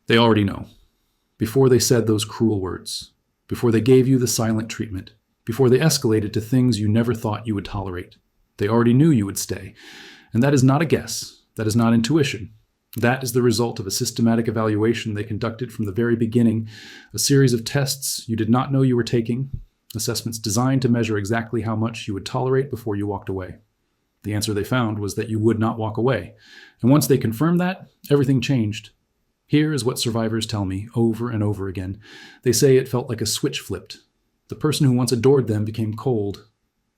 They already know. Before they said those cruel words, before they gave you the silent treatment, before they escalated to things you never thought you would tolerate, they already knew you would stay. And that is not a guess. That is not intuition. That is the result of a systematic evaluation they conducted from the very beginning, a series of tests you did not know you were taking, assessments designed to measure exactly how much you would tolerate before you walked away. The answer they found was that you would not walk away. And once they confirmed that, everything changed. Here is what survivors tell me over and over again. They say it felt like a switch flipped. The person who once adored them became cold.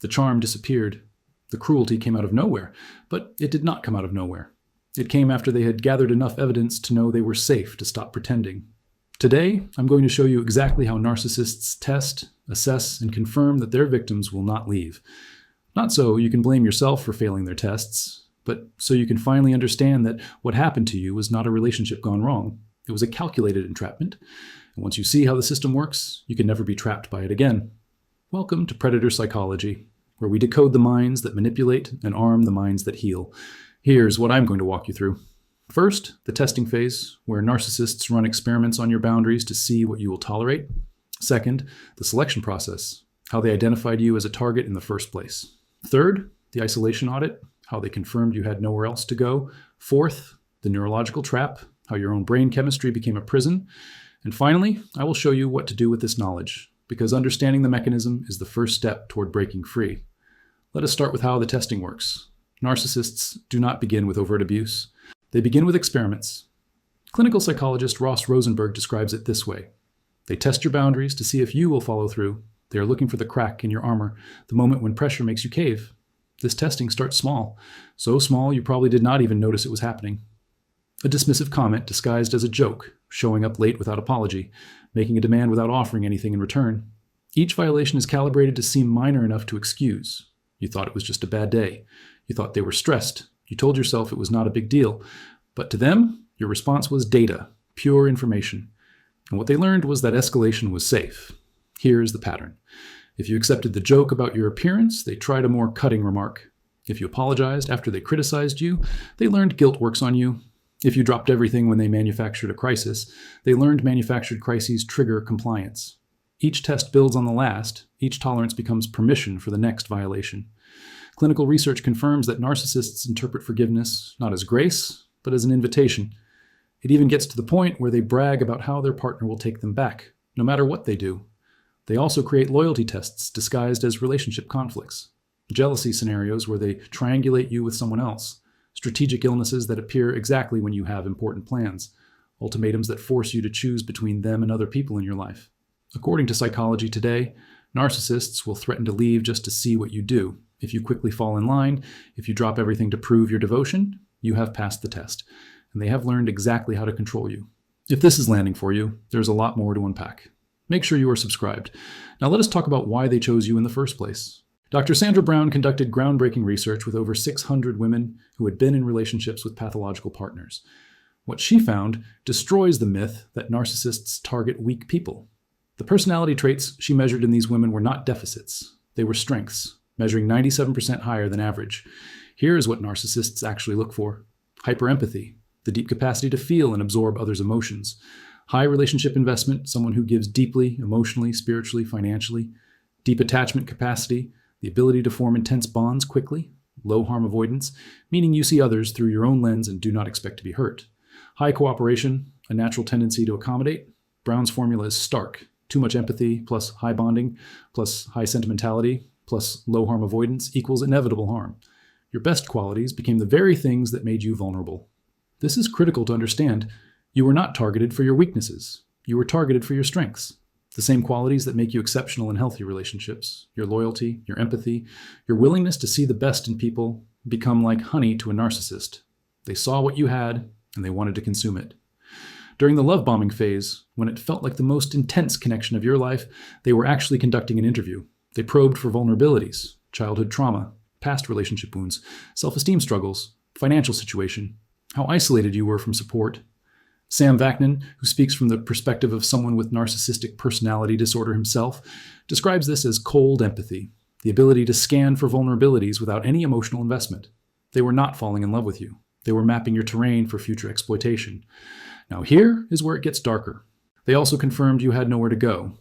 The charm disappeared. The cruelty came out of nowhere, but it did not come out of nowhere. It came after they had gathered enough evidence to know they were safe to stop pretending. Today, I'm going to show you exactly how narcissists test, assess, and confirm that their victims will not leave. Not so you can blame yourself for failing their tests, but so you can finally understand that what happened to you was not a relationship gone wrong. It was a calculated entrapment. And once you see how the system works, you can never be trapped by it again. Welcome to Predator Psychology, where we decode the minds that manipulate and arm the minds that heal. Here's what I'm going to walk you through. First, the testing phase, where narcissists run experiments on your boundaries to see what you will tolerate. Second, the selection process, how they identified you as a target in the first place. Third, the isolation audit, how they confirmed you had nowhere else to go. Fourth, the neurological trap, how your own brain chemistry became a prison. And finally, I will show you what to do with this knowledge, because understanding the mechanism is the first step toward breaking free. Let us start with how the testing works. Narcissists do not begin with overt abuse. They begin with experiments. Clinical psychologist Ross Rosenberg describes it this way. They test your boundaries to see if you will follow through. They are looking for the crack in your armor, the moment when pressure makes you cave. This testing starts small. So small you probably did not even notice it was happening. A dismissive comment disguised as a joke, showing up late without apology, making a demand without offering anything in return. Each violation is calibrated to seem minor enough to excuse. You thought it was just a bad day. You thought they were stressed. You told yourself it was not a big deal. But to them, your response was data, pure information. And what they learned was that escalation was safe. Here's the pattern. If you accepted the joke about your appearance, they tried a more cutting remark. If you apologized after they criticized you, they learned guilt works on you. If you dropped everything when they manufactured a crisis, they learned manufactured crises trigger compliance. Each test builds on the last. Each tolerance becomes permission for the next violation. Clinical research confirms that narcissists interpret forgiveness not as grace, but as an invitation. It even gets to the point where they brag about how their partner will take them back, no matter what they do. They also create loyalty tests disguised as relationship conflicts, jealousy scenarios where they triangulate you with someone else, strategic illnesses that appear exactly when you have important plans, ultimatums that force you to choose between them and other people in your life. According to Psychology Today, narcissists will threaten to leave just to see what you do. If you quickly fall in line, if you drop everything to prove your devotion, you have passed the test, and they have learned exactly how to control you. If this is landing for you, there's a lot more to unpack. Make sure you are subscribed. Now let us talk about why they chose you in the first place. Dr. Sandra Brown conducted groundbreaking research with over 600 women who had been in relationships with pathological partners. What she found destroys the myth that narcissists target weak people. The personality traits she measured in these women were not deficits. They were strengths, measuring 97% higher than average. Here is what narcissists actually look for. Hyperempathy, the deep capacity to feel and absorb others' emotions. High relationship investment, someone who gives deeply, emotionally, spiritually, financially. Deep attachment capacity, the ability to form intense bonds quickly. Low harm avoidance, meaning you see others through your own lens and do not expect to be hurt. High cooperation, a natural tendency to accommodate. Brown's formula is stark. Too much empathy plus high bonding plus high sentimentality plus low harm avoidance equals inevitable harm. Your best qualities became the very things that made you vulnerable. This is critical to understand. You were not targeted for your weaknesses. You were targeted for your strengths. The same qualities that make you exceptional in healthy relationships. Your loyalty, your empathy, your willingness to see the best in people become like honey to a narcissist. They saw what you had and they wanted to consume it. During the love bombing phase, when it felt like the most intense connection of your life, they were actually conducting an interview. They probed for vulnerabilities, childhood trauma, past relationship wounds, self-esteem struggles, financial situation, how isolated you were from support. Sam Vaknin, who speaks from the perspective of someone with narcissistic personality disorder himself, describes this as cold empathy, the ability to scan for vulnerabilities without any emotional investment. They were not falling in love with you. They were mapping your terrain for future exploitation. Now here is where it gets darker. They also confirmed you had nowhere to go.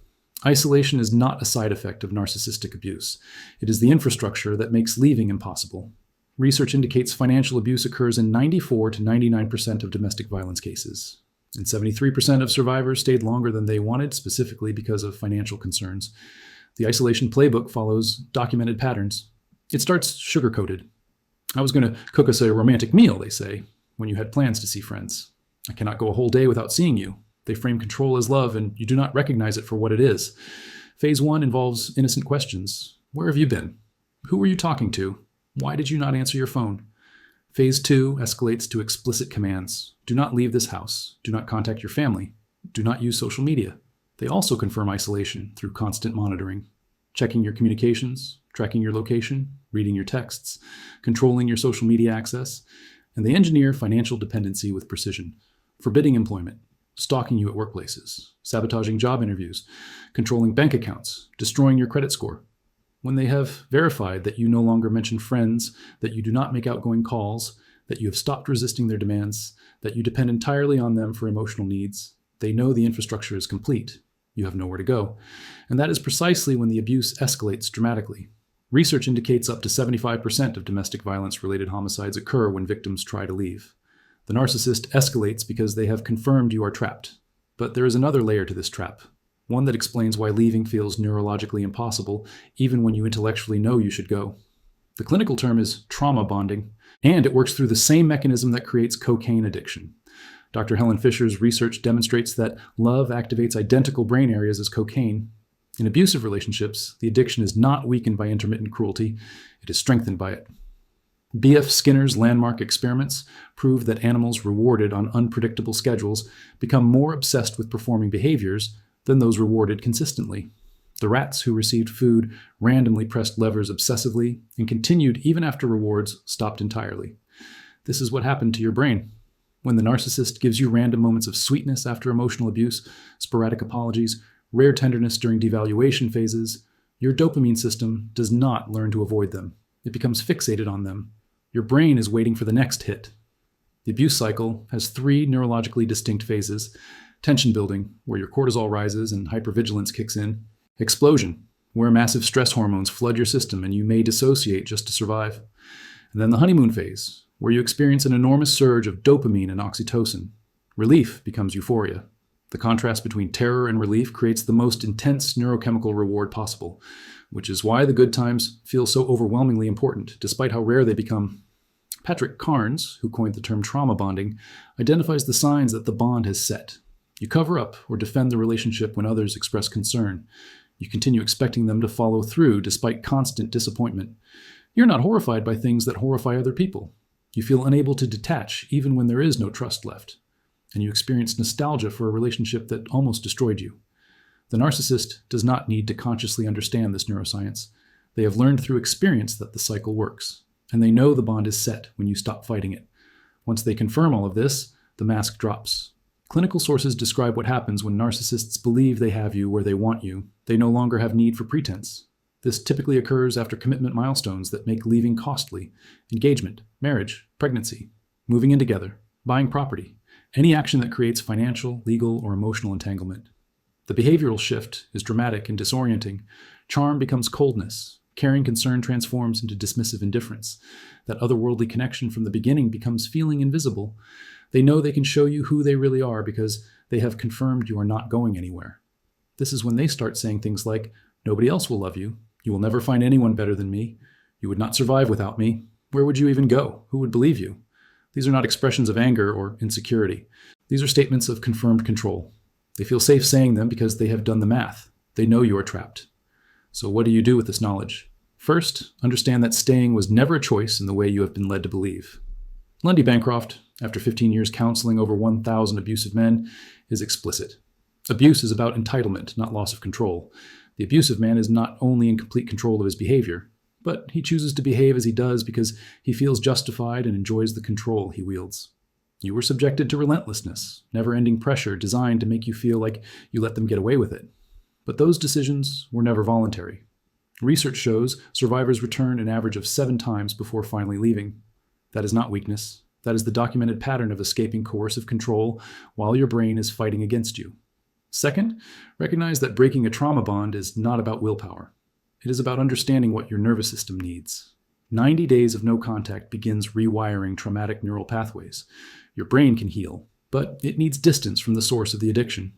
Isolation is not a side effect of narcissistic abuse. It is the infrastructure that makes leaving impossible. Research indicates financial abuse occurs in 94 to 99% of domestic violence cases. And 73% of survivors stayed longer than they wanted, specifically because of financial concerns. The isolation playbook follows documented patterns. It starts sugar-coated. I was going to cook us a romantic meal, they say, when you had plans to see friends. I cannot go a whole day without seeing you. They frame control as love, and you do not recognize it for what it is. Phase 1 involves innocent questions. Where have you been? Who were you talking to? Why did you not answer your phone? Phase 2 escalates to explicit commands. Do not leave this house. Do not contact your family. Do not use social media. They also confirm isolation through constant monitoring, checking your communications, tracking your location, reading your texts, controlling your social media access, and they engineer financial dependency with precision, forbidding employment, stalking you at workplaces, sabotaging job interviews, controlling bank accounts, destroying your credit score. When they have verified that you no longer mention friends, that you do not make outgoing calls, that you have stopped resisting their demands, that you depend entirely on them for emotional needs, they know the infrastructure is complete. You have nowhere to go. And that is precisely when the abuse escalates dramatically. Research indicates up to 75% of domestic violence-related homicides occur when victims try to leave. The narcissist escalates because they have confirmed you are trapped. But there is another layer to this trap, one that explains why leaving feels neurologically impossible, even when you intellectually know you should go. The clinical term is trauma bonding, and it works through the same mechanism that creates cocaine addiction. Dr. Helen Fisher's research demonstrates that love activates identical brain areas as cocaine. In abusive relationships, the addiction is not weakened by intermittent cruelty, it is strengthened by it. B.F. Skinner's landmark experiments prove that animals rewarded on unpredictable schedules become more obsessed with performing behaviors than those rewarded consistently. The rats who received food randomly pressed levers obsessively and continued even after rewards stopped entirely. This is what happened to your brain. When the narcissist gives you random moments of sweetness after emotional abuse, sporadic apologies, rare tenderness during devaluation phases, your dopamine system does not learn to avoid them. It becomes fixated on them. Your brain is waiting for the next hit. The abuse cycle has 3 neurologically distinct phases: tension building, where your cortisol rises and hypervigilance kicks in; explosion, where massive stress hormones flood your system and you may dissociate just to survive; and then the honeymoon phase, where you experience an enormous surge of dopamine and oxytocin. Relief becomes euphoria. The contrast between terror and relief creates the most intense neurochemical reward possible, which is why the good times feel so overwhelmingly important, despite how rare they become. Patrick Carnes, who coined the term trauma bonding, identifies the signs that the bond has set. You cover up or defend the relationship when others express concern. You continue expecting them to follow through despite constant disappointment. You're not horrified by things that horrify other people. You feel unable to detach even when there is no trust left. And you experience nostalgia for a relationship that almost destroyed you. The narcissist does not need to consciously understand this neuroscience. They have learned through experience that the cycle works, and they know the bond is set when you stop fighting it. Once they confirm all of this, the mask drops. Clinical sources describe what happens when narcissists believe they have you where they want you. They no longer have need for pretense. This typically occurs after commitment milestones that make leaving costly: engagement, marriage, pregnancy, moving in together, buying property, any action that creates financial, legal, or emotional entanglement. The behavioral shift is dramatic and disorienting. Charm becomes coldness. Caring concern transforms into dismissive indifference. That otherworldly connection from the beginning becomes feeling invisible. They know they can show you who they really are because they have confirmed you are not going anywhere. This is when they start saying things like, "Nobody else will love you. You will never find anyone better than me. You would not survive without me. Where would you even go? Who would believe you?" These are not expressions of anger or insecurity. These are statements of confirmed control. They feel safe saying them because they have done the math. They know you are trapped. So what do you do with this knowledge? First, understand that staying was never a choice in the way you have been led to believe. Lundy Bancroft, after 15 years counseling over 1,000 abusive men, is explicit. Abuse is about entitlement, not loss of control. The abusive man is not only in complete control of his behavior, but he chooses to behave as he does because he feels justified and enjoys the control he wields. You were subjected to relentlessness, never-ending pressure designed to make you feel like you let them get away with it. But those decisions were never voluntary. Research shows survivors return an average of 7 times before finally leaving. That is not weakness. That is the documented pattern of escaping coercive control while your brain is fighting against you. Second, recognize that breaking a trauma bond is not about willpower. It is about understanding what your nervous system needs. 90 days of no contact begins rewiring traumatic neural pathways. Your brain can heal, but it needs distance from the source of the addiction.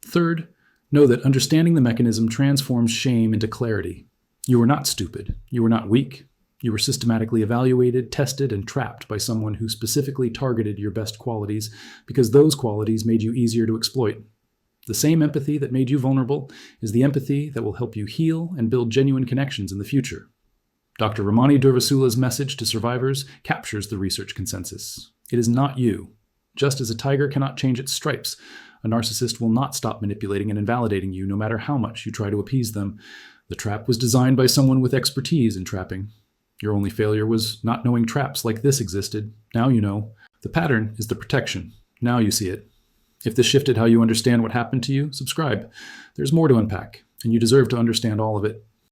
Third, know that understanding the mechanism transforms shame into clarity. You were not stupid. You were not weak. You were systematically evaluated, tested, and trapped by someone who specifically targeted your best qualities because those qualities made you easier to exploit. The same empathy that made you vulnerable is the empathy that will help you heal and build genuine connections in the future. Dr. Ramani Durvasula's message to survivors captures the research consensus. It is not you. Just as a tiger cannot change its stripes, a narcissist will not stop manipulating and invalidating you no matter how much you try to appease them. The trap was designed by someone with expertise in trapping. Your only failure was not knowing traps like this existed. Now you know. The pattern is the protection. Now you see it. If this shifted how you understand what happened to you, subscribe. There's more to unpack, and you deserve to understand all of it.